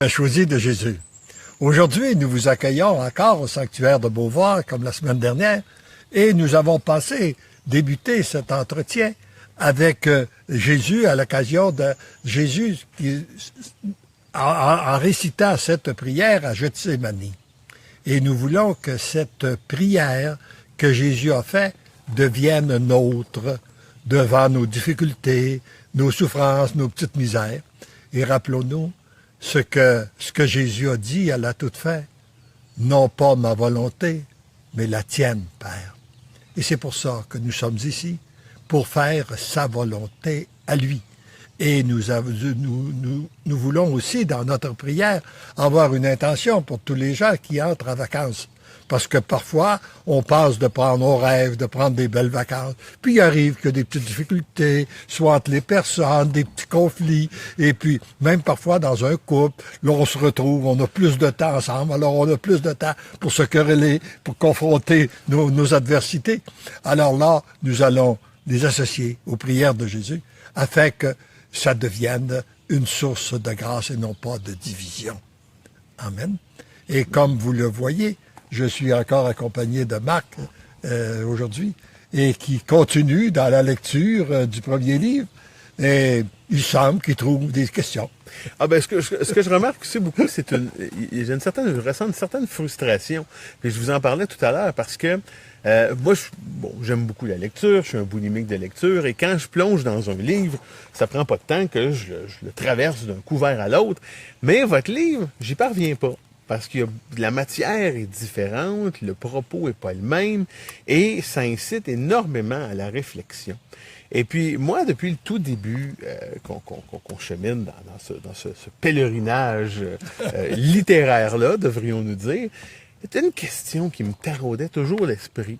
Choisi de Jésus. Aujourd'hui, nous vous accueillons encore au sanctuaire de Beauvoir, comme la semaine dernière, et nous avons débuté cet entretien avec Jésus à l'occasion de Jésus qui, en récitant cette prière à Gethsémani. Et nous voulons que cette prière que Jésus a faite devienne nôtre devant nos difficultés, nos souffrances, nos petites misères. Et rappelons-nous ce que Jésus a dit à la toute fin, non pas ma volonté, mais la tienne, Père. Et c'est pour ça que nous sommes ici, pour faire sa volonté à lui. Et nous voulons aussi, dans notre prière, avoir une intention pour tous les gens qui entrent en vacances. Parce que parfois, on passe de prendre nos rêves, de prendre des belles vacances, puis il arrive que des petites difficultés, soit entre les personnes, des petits conflits, et puis même parfois dans un couple, là on se retrouve, on a plus de temps ensemble, alors on a plus de temps pour se quereller, pour confronter nos adversités. Alors là, nous allons les associer aux prières de Jésus, afin que ça devienne une source de grâce et non pas de division. Amen. Et comme vous le voyez, je suis encore accompagné de Marc aujourd'hui et qui continue dans la lecture du premier livre. Et il semble qu'il trouve des questions. Ah ben ce que je remarque aussi beaucoup, c'est je ressens une certaine frustration. Et je vous en parlais tout à l'heure parce que moi, j'aime beaucoup la lecture, je suis un boulimique de lecture, et quand je plonge dans un livre, ça prend pas de temps que je le traverse d'un couvert à l'autre. Mais votre livre, j'y parviens pas. Parce que la matière est différente, le propos est pas le même, et ça incite énormément à la réflexion. Et puis, moi, depuis le tout début qu'on chemine dans ce pèlerinage littéraire-là, devrions-nous dire, c'était une question qui me taraudait toujours l'esprit.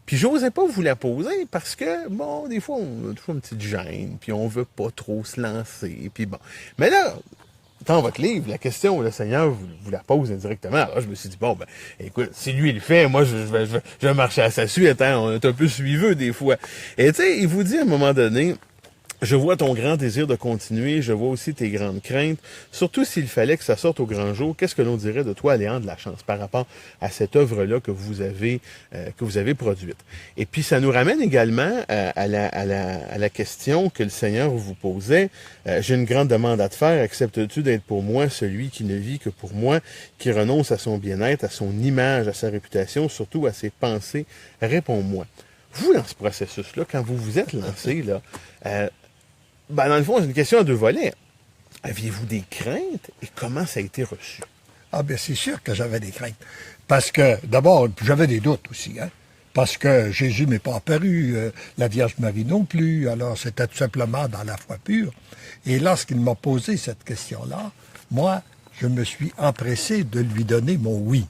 Puis j'osais pas vous la poser parce que, bon, des fois, on a toujours une petite gêne, puis on veut pas trop se lancer, puis bon. Mais là, dans votre livre, la question, le Seigneur vous la pose indirectement. Alors je me suis dit, bon, ben, écoute, si lui il le fait, moi, je vais marcher à sa suite, hein, on est un peu suiveux des fois. Et tu sais, il vous dit à un moment donné, je vois ton grand désir de continuer, je vois aussi tes grandes craintes. Surtout s'il fallait que ça sorte au grand jour, qu'est-ce que l'on dirait de toi, Léandre de la Chance, par rapport à cette œuvre-là que vous avez produite. Et puis ça nous ramène également à la question que le Seigneur vous posait. J'ai une grande demande à te faire. Acceptes-tu d'être pour moi celui qui ne vit que pour moi, qui renonce à son bien-être, à son image, à sa réputation, surtout à ses pensées? Réponds-moi. Vous, dans ce processus-là, quand vous vous êtes lancé, là, dans le fond, c'est une question à deux volets. Aviez-vous des craintes et comment ça a été reçu? Ah bien, c'est sûr que j'avais des craintes. Parce que, d'abord, j'avais des doutes aussi, hein. Parce que Jésus m'est pas apparu, la Vierge Marie non plus, alors c'était tout simplement dans la foi pure. Et lorsqu'il m'a posé cette question-là, moi, je me suis empressé de lui donner mon oui.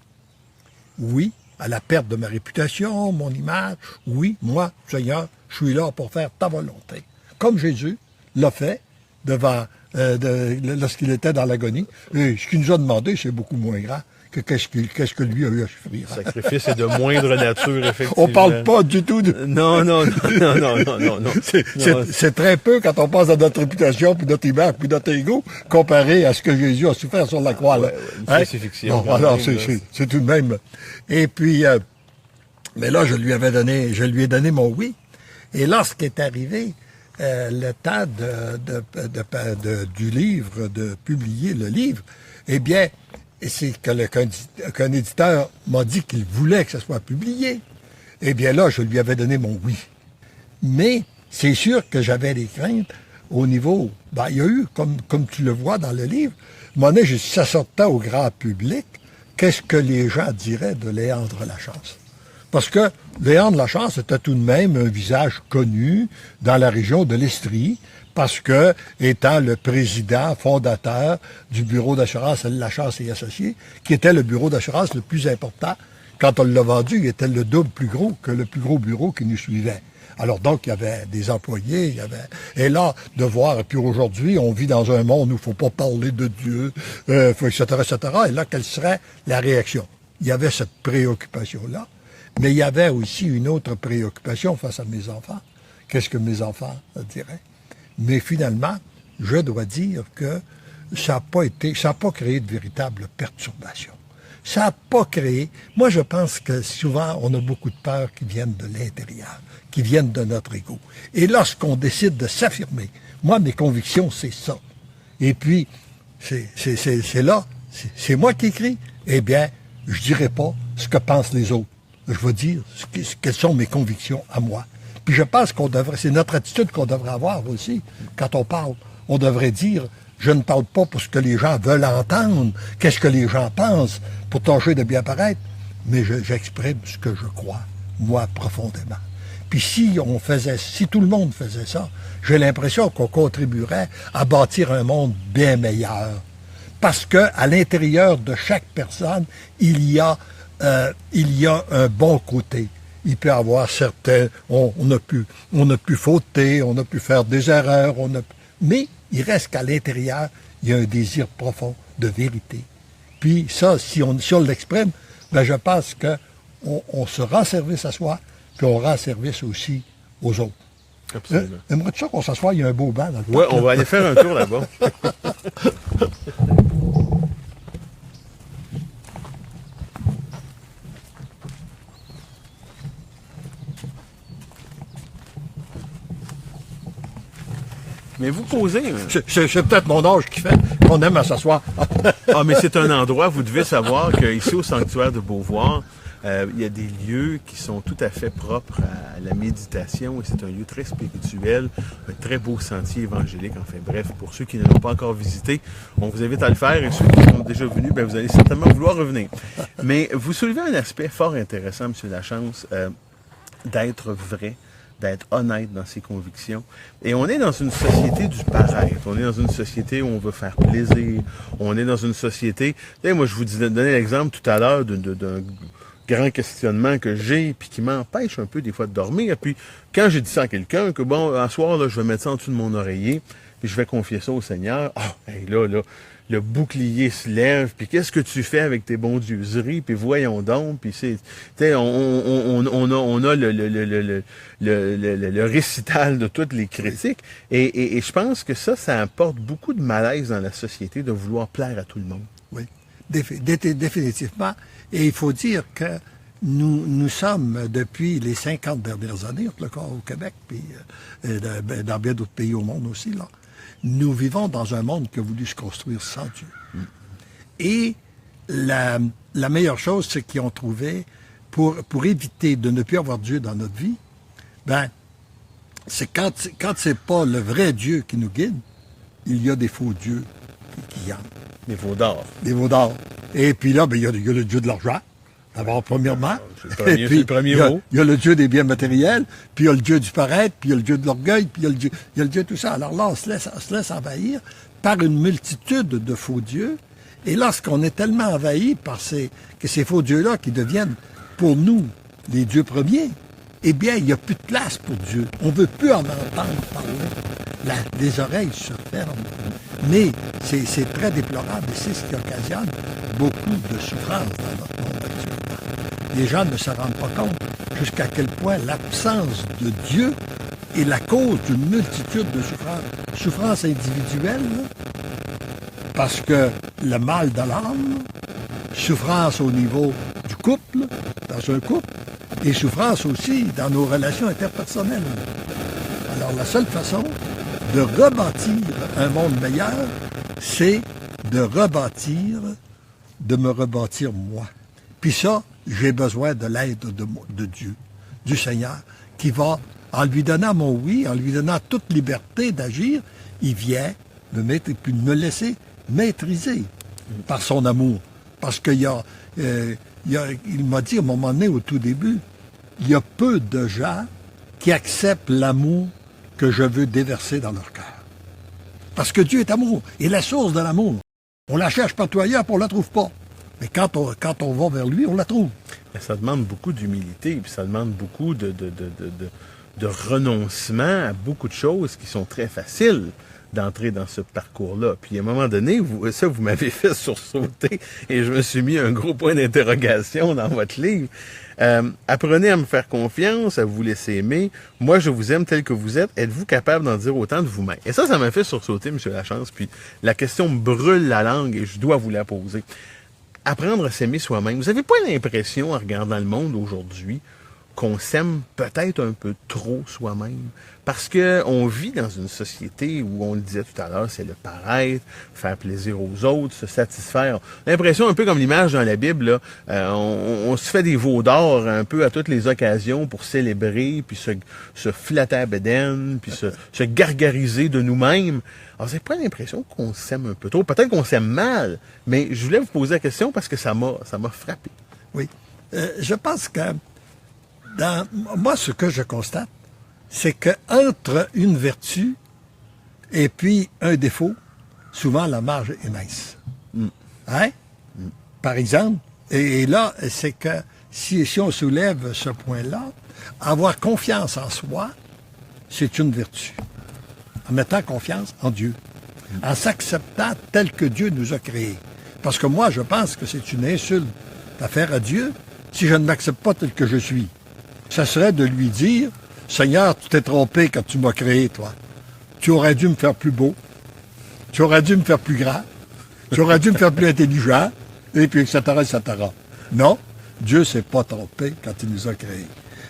Oui à la perte de ma réputation, mon image. Oui, moi, Seigneur, je suis là pour faire ta volonté. Comme Jésus l'a fait devant lorsqu'il était dans l'agonie. Et ce qu'il nous a demandé, c'est beaucoup moins grand que qu'est-ce que lui a eu à souffrir. Le sacrifice est de moindre nature, effectivement. On parle pas du tout de... Non. C'est très peu quand on pense à notre réputation, puis notre image, puis notre ego, comparé à ce que Jésus a souffert sur la croix. Là. Une crucifixion. Bon, alors, c'est tout de même... Et puis, mais là, je lui ai donné mon oui. Et lorsqu'est arrivé le temps du livre, de publier le livre, eh bien, c'est qu'un éditeur m'a dit qu'il voulait que ça soit publié. Eh bien là, je lui avais donné mon oui. Mais c'est sûr que j'avais des craintes au niveau... il y a eu, comme tu le vois dans le livre, ça sortait au grand public, qu'est-ce que les gens diraient de Léandre Lachance? Parce que Léandre Lachance était tout de même un visage connu dans la région de l'Estrie, parce que, étant le président fondateur du bureau d'assurance Lachance et Associés, qui était le bureau d'assurance le plus important, quand on l'a vendu, il était le double plus gros que le plus gros bureau qui nous suivait. Alors donc, il y avait des employés, et là, de voir, et puis aujourd'hui, on vit dans un monde où il ne faut pas parler de Dieu, etc., etc., et là, quelle serait la réaction? Il y avait cette préoccupation-là, mais il y avait aussi une autre préoccupation face à mes enfants. Qu'est-ce que mes enfants diraient? Mais finalement, je dois dire que ça n'a pas créé de véritable perturbation. Ça n'a pas créé. Moi, je pense que souvent, on a beaucoup de peurs qui viennent de l'intérieur, qui viennent de notre ego. Et lorsqu'on décide de s'affirmer, moi, mes convictions, c'est ça. Et puis, c'est là, c'est moi qui écris. Eh bien, je dirai pas ce que pensent les autres. Je vais dire quelles sont mes convictions à moi. Puis je pense c'est notre attitude qu'on devrait avoir aussi quand on parle. On devrait dire, je ne parle pas pour ce que les gens veulent entendre, qu'est-ce que les gens pensent, pour tâcher de bien paraître, mais j'exprime ce que je crois, moi, profondément. Puis si tout le monde faisait ça, j'ai l'impression qu'on contribuerait à bâtir un monde bien meilleur. Parce que à l'intérieur de chaque personne, il y a un bon côté. Il peut y avoir certains, on a pu fauter, on a pu faire des erreurs, mais il reste qu'à l'intérieur, il y a un désir profond de vérité. Puis ça, si on l'exprime, ben je pense qu'on se rend service à soi, puis on rend service aussi aux autres. Absolument. Aimerais-tu ça qu'on s'assoie, il y a un beau banc dans le Oui, parc, on va aller faire un tour là-bas. Mais vous posez. C'est peut-être mon âge qui fait qu'on aime à s'asseoir. Ah, mais c'est un endroit, vous devez savoir qu'ici au sanctuaire de Beauvoir, il y a des lieux qui sont tout à fait propres à la méditation et c'est un lieu très spirituel, un très beau sentier évangélique. Enfin bref, pour ceux qui ne l'ont pas encore visité, on vous invite à le faire et ceux qui sont déjà venus, ben, vous allez certainement vouloir revenir. Mais vous soulevez un aspect fort intéressant, M. Lachance, d'être vrai, d'être honnête dans ses convictions. Et on est dans une société du paraître. On est dans une société où on veut faire plaisir. On est dans une société... Moi, je vous donnais l'exemple tout à l'heure d'un grand questionnement que j'ai, puis qui m'empêche un peu des fois de dormir. Puis quand j'ai dit ça à quelqu'un, que bon, un soir, là, je vais mettre ça en dessous de mon oreiller, puis je vais confier ça au Seigneur. Ah, hey, là, le bouclier se lève, puis qu'est-ce que tu fais avec tes bondieuseries, puis voyons donc, puis c'est, on a le récital de toutes les critiques, et je pense que ça apporte beaucoup de malaise dans la société de vouloir plaire à tout le monde. Oui, définitivement. Et il faut dire que nous sommes, depuis les 50 dernières années, en tout cas au Québec, puis dans bien d'autres pays au monde aussi, là, nous vivons dans un monde qui a voulu se construire sans Dieu. Et la meilleure chose, c'est qu'ils ont trouvé, pour éviter de ne plus avoir Dieu dans notre vie, ben, c'est quand c'est pas le vrai Dieu qui nous guide, il y a des faux dieux qui entrent. Des veaux d'or. Des veaux d'or. Et puis là, ben, il y a le Dieu de l'argent, d'abord, premièrement. C'est le premier mot. Il y a le Dieu des biens matériels, puis il y a le Dieu du paraître, puis il y a le Dieu de l'orgueil, puis il y a le Dieu de tout ça. Alors là, on se laisse envahir par une multitude de faux dieux. Et lorsqu'on est tellement envahi par ces faux dieux-là qui deviennent, pour nous, les dieux premiers, eh bien, il n'y a plus de place pour Dieu. On ne veut plus en entendre parler. Les oreilles se ferment. Mais c'est très déplorable et c'est ce qui occasionne beaucoup de souffrance dans notre monde actuellement. Les gens ne se rendent pas compte jusqu'à quel point l'absence de Dieu est la cause d'une multitude de souffrances. Souffrance individuelle, parce que le mal de l'âme, souffrance au niveau du couple, dans un couple, et souffrance aussi dans nos relations interpersonnelles. Alors la seule façon de rebâtir un monde meilleur, c'est de me rebâtir moi. Puis ça, j'ai besoin de l'aide de Dieu, du Seigneur, qui va, en lui donnant mon oui, en lui donnant toute liberté d'agir, il vient me mettre et puis me laisser maîtriser par son amour. Parce qu'il il m'a dit à un moment donné, au tout début, il y a peu de gens qui acceptent l'amour que je veux déverser dans leur cœur. Parce que Dieu est amour, et la source de l'amour. On la cherche partout ailleurs, puis on la trouve pas. Mais quand on va vers lui, on la trouve. Mais ça demande beaucoup d'humilité, puis ça demande beaucoup de renoncement à beaucoup de choses qui sont très faciles d'entrer dans ce parcours-là. Puis à un moment donné, vous m'avez fait sursauter et je me suis mis un gros point d'interrogation dans votre livre. Apprenez à me faire confiance, à vous laisser aimer. Moi, je vous aime tel que vous êtes. Êtes-vous capable d'en dire autant de vous-même? Et ça m'a fait sursauter, M. Lachance. Puis la question me brûle la langue et je dois vous la poser. Apprendre à s'aimer soi-même. Vous n'avez pas l'impression, en regardant le monde aujourd'hui, qu'on s'aime peut-être un peu trop soi-même? Parce que on vit dans une société où, on le disait tout à l'heure, c'est le paraître, faire plaisir aux autres, se satisfaire. On a l'impression, un peu comme l'image dans la Bible, là, on se fait des veaux d'or un peu à toutes les occasions pour célébrer, puis se flatter à bédaine, puis se gargariser de nous-mêmes. Alors, vous n'avez pas l'impression qu'on s'aime un peu trop? Peut-être qu'on s'aime mal, mais je voulais vous poser la question parce que ça m'a frappé. Oui. Je pense que moi, ce que je constate, c'est qu'entre une vertu et puis un défaut, souvent la marge est mince. Hein? Par exemple, et là, c'est que si on soulève ce point-là, avoir confiance en soi, c'est une vertu. En mettant confiance en Dieu, en s'acceptant tel que Dieu nous a créés. Parce que moi, je pense que c'est une insulte à faire à Dieu si je ne m'accepte pas tel que je suis. Ça serait de lui dire, Seigneur, tu t'es trompé quand tu m'as créé, toi. Tu aurais dû me faire plus beau. Tu aurais dû me faire plus grand. Tu aurais dû me faire plus intelligent. Et puis, etc., etc. Non, Dieu s'est pas trompé quand il nous a créés.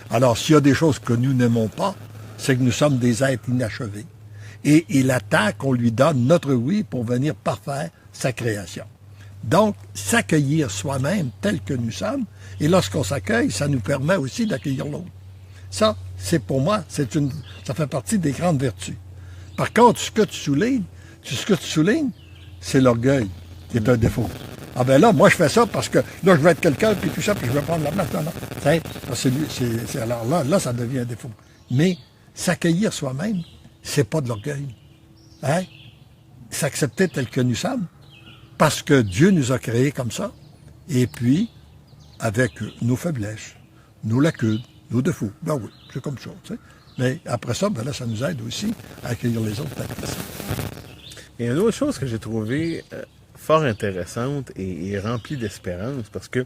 Alors, s'il y a des choses que nous n'aimons pas, c'est que nous sommes des êtres inachevés. Et il attend qu'on lui donne notre oui pour venir parfaire sa création. Donc, s'accueillir soi-même tel que nous sommes, et lorsqu'on s'accueille, ça nous permet aussi d'accueillir l'autre. Ça, c'est pour moi, ça fait partie des grandes vertus. Par contre, ce que tu soulignes, c'est l'orgueil, qui est un défaut. Ah ben là, moi je fais ça parce que là je vais être quelqu'un, puis tout ça, puis je vais prendre la place. Non. Alors là, ça devient un défaut. Mais s'accueillir soi-même, c'est pas de l'orgueil. Hein? S'accepter tel que nous sommes, parce que Dieu nous a créés comme ça, et puis avec nos faiblesses, nos lacunes, nos défauts. Ben oui, c'est comme ça. Tu sais. Mais après ça, ben là, ça nous aide aussi à accueillir les autres. Et une autre chose que j'ai trouvée fort intéressante et remplie d'espérance, parce que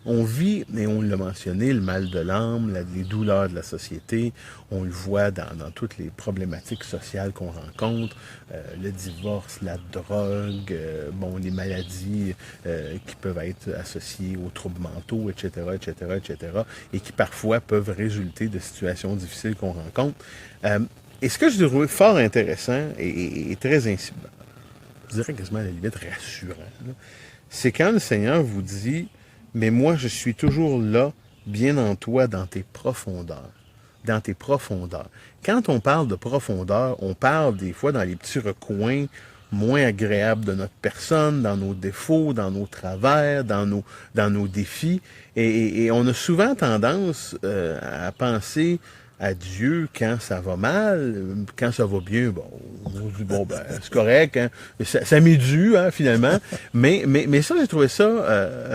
on vit, et on l'a mentionné, le mal de l'âme, les douleurs de la société, on le voit dans toutes les problématiques sociales qu'on rencontre, le divorce, la drogue, les maladies qui peuvent être associées aux troubles mentaux, etc., etc., etc., et qui parfois peuvent résulter de situations difficiles qu'on rencontre. Et ce que je trouve fort intéressant et très je dirais quasiment à la limite rassurant, c'est quand le Seigneur vous dit « Mais moi, je suis toujours là, bien en toi, dans tes profondeurs. » Dans tes profondeurs. Quand on parle de profondeur, on parle des fois dans les petits recoins moins agréables de notre personne, dans nos défauts, dans nos travers, dans nos défis. Et on a souvent tendance à penser à Dieu quand ça va mal, quand ça va bien, on dit, c'est correct, hein, ça m'est dû, hein, finalement, mais ça, j'ai trouvé ça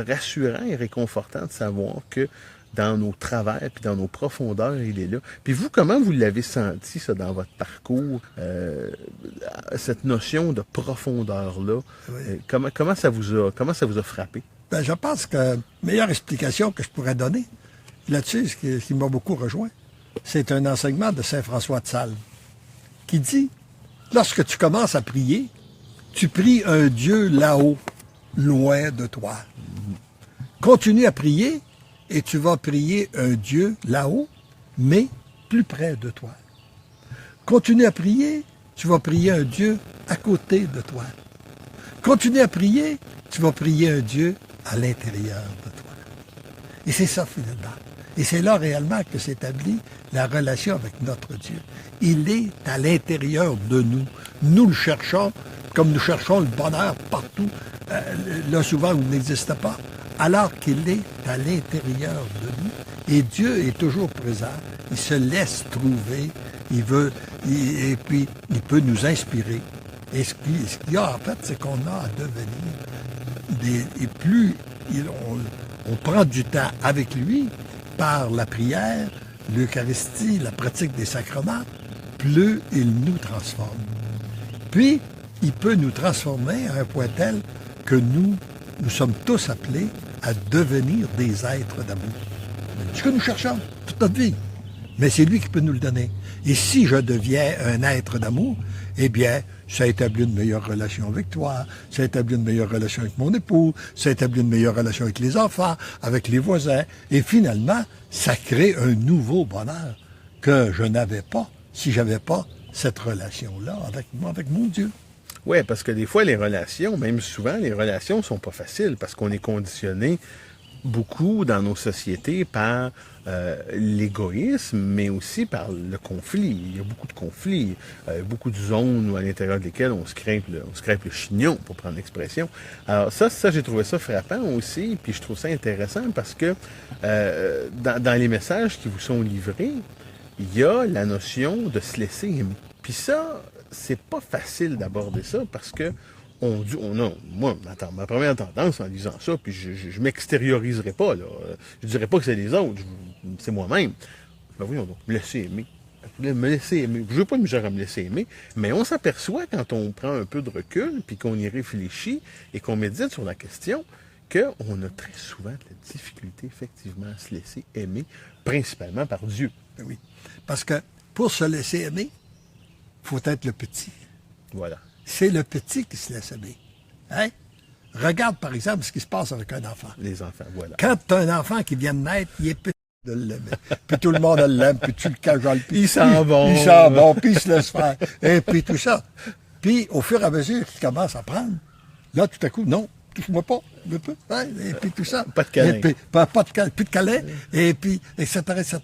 rassurant et réconfortant de savoir que dans nos travers puis dans nos profondeurs, il est là. Puis vous, comment vous l'avez senti, ça, dans votre parcours, cette notion de profondeur-là, oui. Comment ça vous a frappé? Ben, je pense que la meilleure explication que je pourrais donner là-dessus, ce qui m'a beaucoup rejoint, c'est un enseignement de saint François de Sales qui dit, lorsque tu commences à prier, tu pries un Dieu là-haut, loin de toi. Continue à prier et tu vas prier un Dieu là-haut, mais plus près de toi. Continue à prier, tu vas prier un Dieu à côté de toi. Continue à prier, tu vas prier un Dieu à l'intérieur de toi. Et c'est ça, finalement. Et c'est là réellement que s'établit la relation avec notre Dieu. Il est à l'intérieur de nous. Nous le cherchons comme nous cherchons le bonheur partout, là souvent où il n'existe pas, alors qu'il est à l'intérieur de nous. Et Dieu est toujours présent. Il se laisse trouver. Et puis il peut nous inspirer. Et ce qu'il y a en fait, c'est qu'on a à devenir et plus on prend du temps avec lui, par la prière, l'Eucharistie, la pratique des sacrements, plus il nous transforme. Puis, il peut nous transformer à un point tel que nous sommes tous appelés à devenir des êtres d'amour. C'est ce que nous cherchons toute notre vie. Mais c'est lui qui peut nous le donner. Et si je deviens un être d'amour, eh bien, ça établit une meilleure relation avec toi, ça établit une meilleure relation avec mon époux, ça établit une meilleure relation avec les enfants, avec les voisins. Et finalement, ça crée un nouveau bonheur que je n'avais pas si j'avais pas cette relation-là avec mon Dieu. Oui, parce que des fois, les relations, même souvent, les relations sont pas faciles parce qu'on est conditionné beaucoup dans nos sociétés par l'égoïsme, mais aussi par le conflit. Il y a beaucoup de conflits, beaucoup de zones à l'intérieur desquelles on se crêpe le chignon, pour prendre l'expression. Alors ça, j'ai trouvé ça frappant aussi, puis je trouve ça intéressant parce que dans les messages qui vous sont livrés, il y a la notion de se laisser aimer. Puis ça, c'est pas facile d'aborder ça parce que moi, ma première tendance en lisant ça, puis je m'extérioriserai pas, là. Je dirais pas que c'est les autres, c'est moi-même. Ben voyons donc, me laisser aimer. Me laisser aimer. Je veux pas de misère à me laisser aimer, mais on s'aperçoit quand on prend un peu de recul, puis qu'on y réfléchit et qu'on médite sur la question, qu'on a très souvent de la difficulté, effectivement, à se laisser aimer, principalement par Dieu. Ben oui. Parce que pour se laisser aimer, il faut être le petit. Voilà. C'est le petit qui se laisse aimer. Hein? Regarde, par exemple, ce qui se passe avec un enfant. Les enfants, voilà. Quand tu as un enfant qui vient de naître, il est petit de l'aimer. Puis tout le monde l'aime, puis tu le cajoles. Puis il sent bon. Il sent bon, puis il se laisse faire. Et puis tout ça. Puis au fur et à mesure qu'il commence à prendre, là, tout à coup, non, touche-moi pas. Hein? Et puis tout ça. Pas de câlin. Et puis, plus de câlin. Et puis, etc., etc.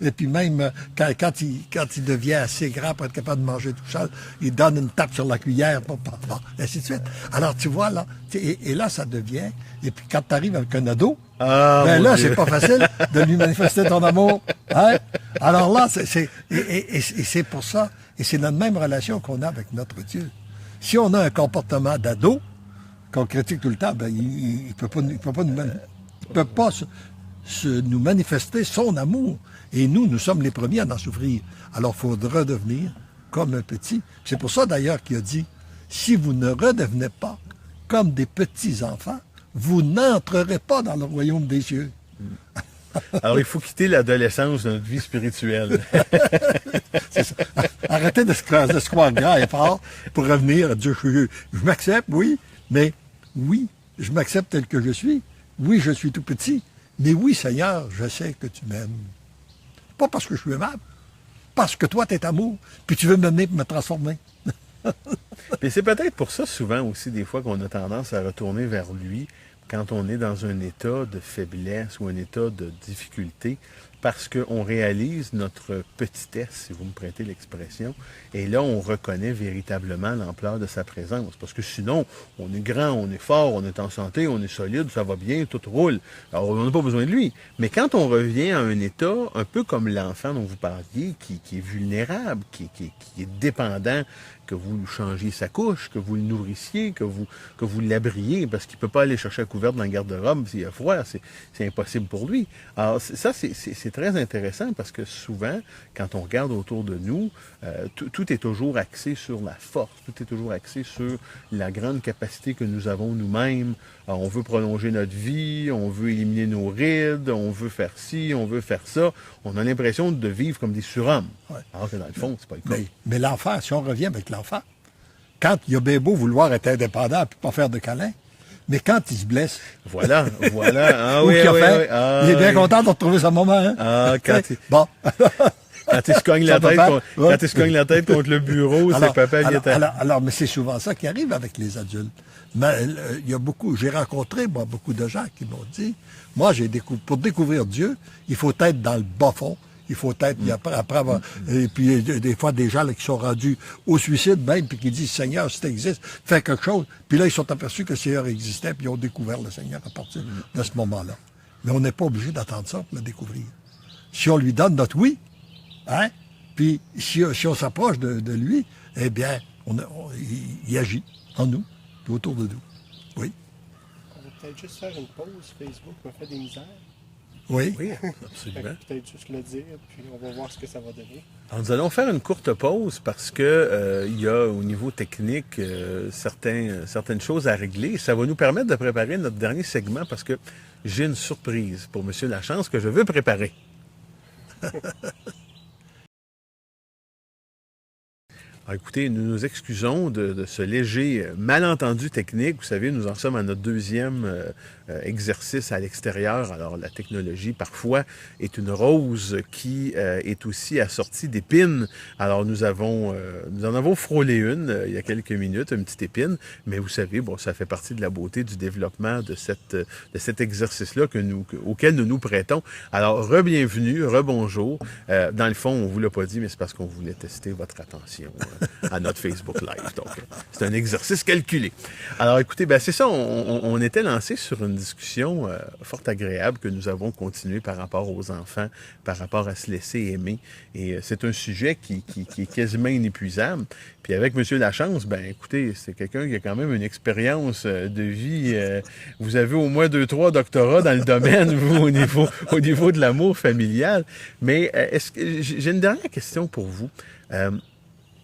Et puis même, quand il devient assez grand pour être capable de manger tout seul, il donne une tape sur la cuillère, bon, ainsi de suite. Alors, tu vois, là, et là, ça devient... Et puis, quand tu arrives avec un ado, ben là, c'est pas facile de lui manifester ton amour. Hein? Alors là, c'est pour ça, et c'est notre même relation qu'on a avec notre Dieu. Si on a un comportement d'ado, qu'on critique tout le temps, ben, il ne peut pas nous manifester son amour. Et nous sommes les premiers à en souffrir. Alors, il faut redevenir comme un petit. C'est pour ça, d'ailleurs, qu'il a dit, si vous ne redevenez pas comme des petits-enfants, vous n'entrerez pas dans le royaume des cieux. Alors, il faut quitter l'adolescence de notre vie spirituelle. C'est ça. Arrêtez de se croire grand et fort pour revenir à Dieu. Je m'accepte, oui, mais oui, je m'accepte tel que je suis. Oui, je suis tout petit. Mais oui, Seigneur, je sais que tu m'aimes. Pas parce que je suis aimable, parce que toi, tu es amour, puis tu veux m'amener pour me transformer. Et c'est peut-être pour ça, souvent aussi, des fois, qu'on a tendance à retourner vers lui quand on est dans un état de faiblesse ou un état de difficulté, parce qu'on réalise notre petitesse, si vous me prêtez l'expression, et là, on reconnaît véritablement l'ampleur de sa présence. Parce que sinon, on est grand, on est fort, on est en santé, on est solide, ça va bien, tout roule. Alors, on n'a pas besoin de lui. Mais quand on revient à un état un peu comme l'enfant dont vous parliez, qui est vulnérable, qui est dépendant, que vous changiez sa couche, que vous le nourrissiez, que vous l'abriez, parce qu'il ne peut pas aller chercher la couverte dans le garde-robe s'il a froid, c'est impossible pour lui. Alors, ça, c'est très intéressant parce que souvent, quand on regarde autour de nous, tout est toujours axé sur la force, tout est toujours axé sur la grande capacité que nous avons nous-mêmes. Alors, on veut prolonger notre vie, on veut éliminer nos rides, on veut faire ci, on veut faire ça. On a l'impression de vivre comme des surhommes. Ouais. Alors que dans le fond, c'est pas le cas. Mais l'enfant, si on revient avec l'enfant, quand il a bien beau vouloir être indépendant et pas faire de câlin, mais quand il se blesse... Voilà. Ah, oui, qu'il a oui, fait, oui. Ah, il est bien oui. content de retrouver son moment. Hein? Ah, Bon. Quand il se cogne la tête contre le bureau, c'est papa qui est alors, mais c'est souvent ça qui arrive avec les adultes. Mais il y a j'ai rencontré beaucoup de gens qui m'ont dit, moi, pour découvrir Dieu, il faut être dans le bas fond. Il faut être, après avoir, et puis des fois des gens là, qui sont rendus au suicide même, puis qui disent, Seigneur, si tu existes, fais quelque chose. Puis là, ils sont aperçus que le Seigneur existait, puis ils ont découvert le Seigneur à partir de ce moment-là. Mais on n'est pas obligé d'attendre ça pour le découvrir. Si on lui donne notre oui, hein, puis si on s'approche de lui, eh bien, il agit en nous, puis autour de nous. Oui. On va peut-être juste faire une pause. Facebook me fait des misères. Oui. Oui, absolument. Peut-être juste le dire, puis on va voir ce que ça va donner. Alors, nous allons faire une courte pause parce que il y a au niveau technique certaines choses à régler. Ça va nous permettre de préparer notre dernier segment parce que j'ai une surprise pour M. Lachance que je veux préparer. Alors, écoutez, nous nous excusons de ce léger malentendu technique. Vous savez, nous en sommes à notre deuxième exercice à l'extérieur. Alors, la technologie, parfois, est une rose qui est aussi assortie d'épines. Alors, nous en avons frôlé une il y a quelques minutes, une petite épine. Mais vous savez, bon, ça fait partie de la beauté du développement de cet exercice-là auquel nous nous prêtons. Alors, re-bienvenue, re-bonjour. Dans le fond, on ne vous l'a pas dit, mais c'est parce qu'on voulait tester votre attention à notre Facebook Live. Donc, c'est un exercice calculé. Alors, écoutez, ben, c'est ça, on était lancé sur une discussion fort agréable que nous avons continué par rapport aux enfants, par rapport à se laisser aimer. Et c'est un sujet qui est quasiment inépuisable. Puis avec M. Lachance, ben écoutez, c'est quelqu'un qui a quand même une expérience de vie. Vous avez au moins 2-3 doctorats dans le domaine, vous, au niveau de l'amour familial. Mais est-ce que j'ai une dernière question pour vous.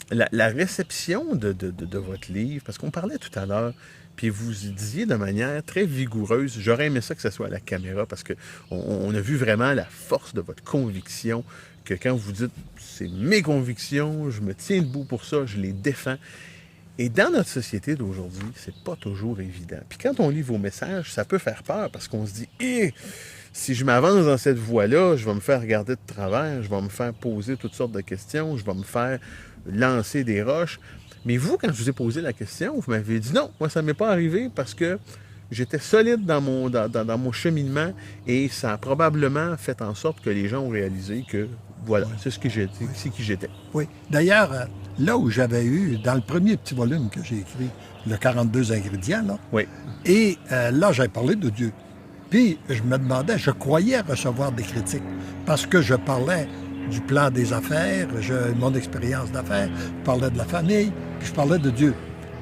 La réception de votre livre, parce qu'on parlait tout à l'heure, puis vous disiez de manière très vigoureuse, j'aurais aimé ça que ce soit à la caméra, parce qu'on a vu vraiment la force de votre conviction, que quand vous dites « c'est mes convictions, je me tiens debout pour ça, je les défends », et dans notre société d'aujourd'hui, c'est pas toujours évident. Puis quand on lit vos messages, ça peut faire peur, parce qu'on se dit « si je m'avance dans cette voie-là, je vais me faire regarder de travers, je vais me faire poser toutes sortes de questions, je vais me faire lancer des roches. » Mais vous, quand je vous ai posé la question, vous m'avez dit non, moi ça ne m'est pas arrivé parce que j'étais solide dans mon cheminement et ça a probablement fait en sorte que les gens ont réalisé que voilà, c'est ce que j'étais, c'est qui j'étais. Oui. D'ailleurs, là où j'avais eu, dans le premier petit volume que j'ai écrit, le 42 ingrédients, là, Oui. et là, j'avais parlé de Dieu. Puis, je me demandais, je croyais recevoir des critiques parce que je parlais du plan des affaires, mon expérience d'affaires, je parlais de la famille, puis je parlais de Dieu.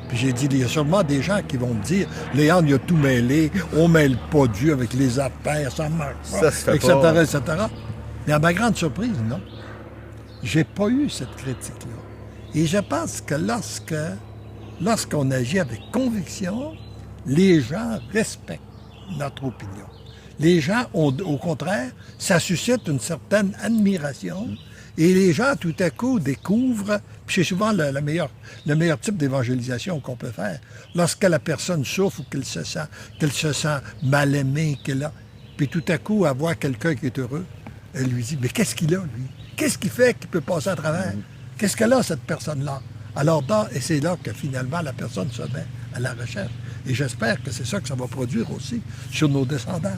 Puis j'ai dit, il y a sûrement des gens qui vont me dire, Léon, il a tout mêlé, on mêle pas Dieu avec les affaires, ça marche pas, ça se fait etc., pas. etc. Mais à ma grande surprise, non. J'ai pas eu cette critique-là. Et je pense que lorsqu'on agit avec conviction, les gens respectent notre opinion. Les gens, au contraire, ça suscite une certaine admiration. Et les gens, tout à coup, découvrent, puis c'est souvent le meilleur type d'évangélisation qu'on peut faire. Lorsque la personne souffre ou qu'elle se sent mal aimée, puis tout à coup, elle voit quelqu'un qui est heureux, elle lui dit, mais qu'est-ce qu'il a, lui? Qu'est-ce qu'il fait qu'il peut passer à travers? Qu'est-ce qu'elle a, cette personne-là? Alors, et c'est là que finalement, la personne se met à la recherche. Et j'espère que c'est ça que ça va produire aussi sur nos descendants.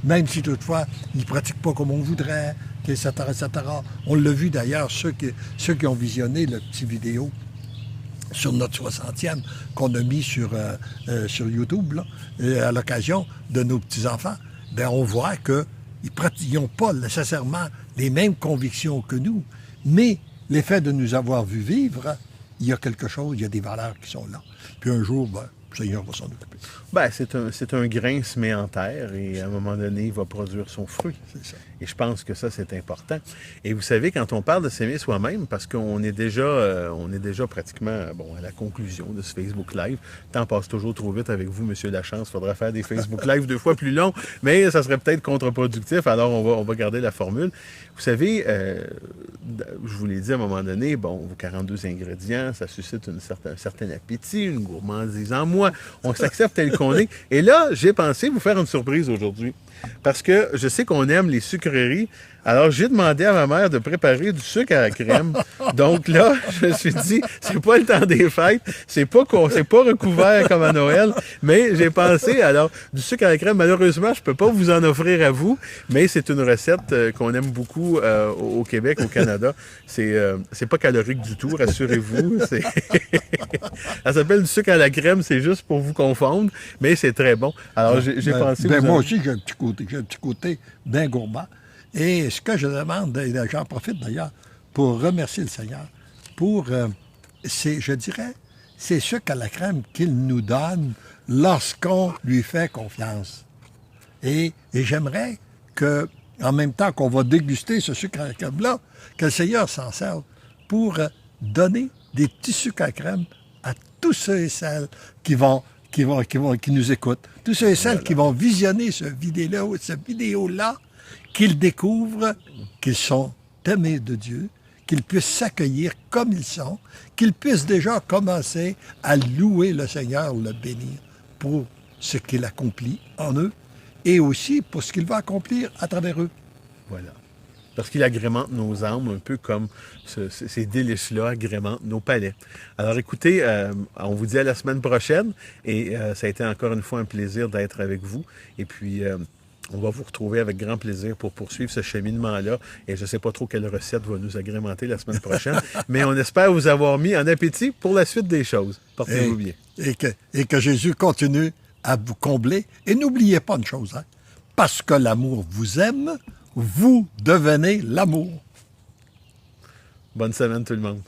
Même si toutefois, ils ne pratiquent pas comme on voudrait, etc., etc. On l'a vu d'ailleurs, ceux qui ont visionné le petit vidéo sur notre 60e qu'on a mis sur YouTube, là, à l'occasion de nos petits-enfants, bien, on voit qu'ils n'ont pas nécessairement les mêmes convictions que nous, mais l'effet de nous avoir vu vivre, il y a quelque chose, il y a des valeurs qui sont là. Puis un jour, ben, le Seigneur va s'en occuper. Ben, c'est un grain semé en terre et à un moment donné, il va produire son fruit. C'est ça. Et je pense que ça, c'est important. Et vous savez, quand on parle de s'aimer soi-même, parce qu'on est déjà pratiquement à la conclusion de ce Facebook Live. Le temps passe toujours trop vite avec vous, M. Lachance. Il faudrait faire des Facebook Live 2 fois plus longs, mais ça serait peut-être contre-productif. Alors, on va garder la formule. Vous savez, je vous l'ai dit à un moment donné, vos 42 ingrédients, ça suscite un certain appétit, une gourmandise en moi. On s'accepte tel qu'on est. Et là, j'ai pensé vous faire une surprise aujourd'hui. Parce que je sais qu'on aime les sucreries. Alors, j'ai demandé à ma mère de préparer du sucre à la crème. Donc là, je me suis dit, c'est pas le temps des fêtes, c'est pas recouvert comme à Noël, mais j'ai pensé, alors, du sucre à la crème, malheureusement, je peux pas vous en offrir à vous, mais c'est une recette qu'on aime beaucoup au Québec, au Canada. C'est pas calorique du tout, rassurez-vous. Ça s'appelle du sucre à la crème, c'est juste pour vous confondre, mais c'est très bon. Alors, j'ai pensé... moi aussi, j'ai un petit côté bien gourmand. Et ce que je demande, et j'en profite d'ailleurs, pour remercier le Seigneur, je dirais, c'est ce qu'à la crème qu'il nous donne lorsqu'on lui fait confiance. Et j'aimerais que, en même temps qu'on va déguster ce sucre à crème-là, que le Seigneur s'en serve pour donner des petits sucres à crème à tous ceux et celles qui nous écoutent, tous ceux et celles qui vont visionner cette vidéo-là, qu'ils découvrent qu'ils sont aimés de Dieu, qu'ils puissent s'accueillir comme ils sont, qu'ils puissent déjà commencer à louer le Seigneur, le bénir pour ce qu'il accomplit en eux et aussi pour ce qu'il va accomplir à travers eux. Voilà. Parce qu'il agrémente nos âmes un peu comme ces délices-là agrémentent nos palais. Alors écoutez, on vous dit à la semaine prochaine et ça a été encore une fois un plaisir d'être avec vous. Et puis, on va vous retrouver avec grand plaisir pour poursuivre ce cheminement-là. Et je ne sais pas trop quelle recette va nous agrémenter la semaine prochaine, mais on espère vous avoir mis en appétit pour la suite des choses. Portez-vous bien. Et que Jésus continue à vous combler. Et n'oubliez pas une chose, hein, parce que l'amour vous aime, vous devenez l'amour. Bonne semaine tout le monde.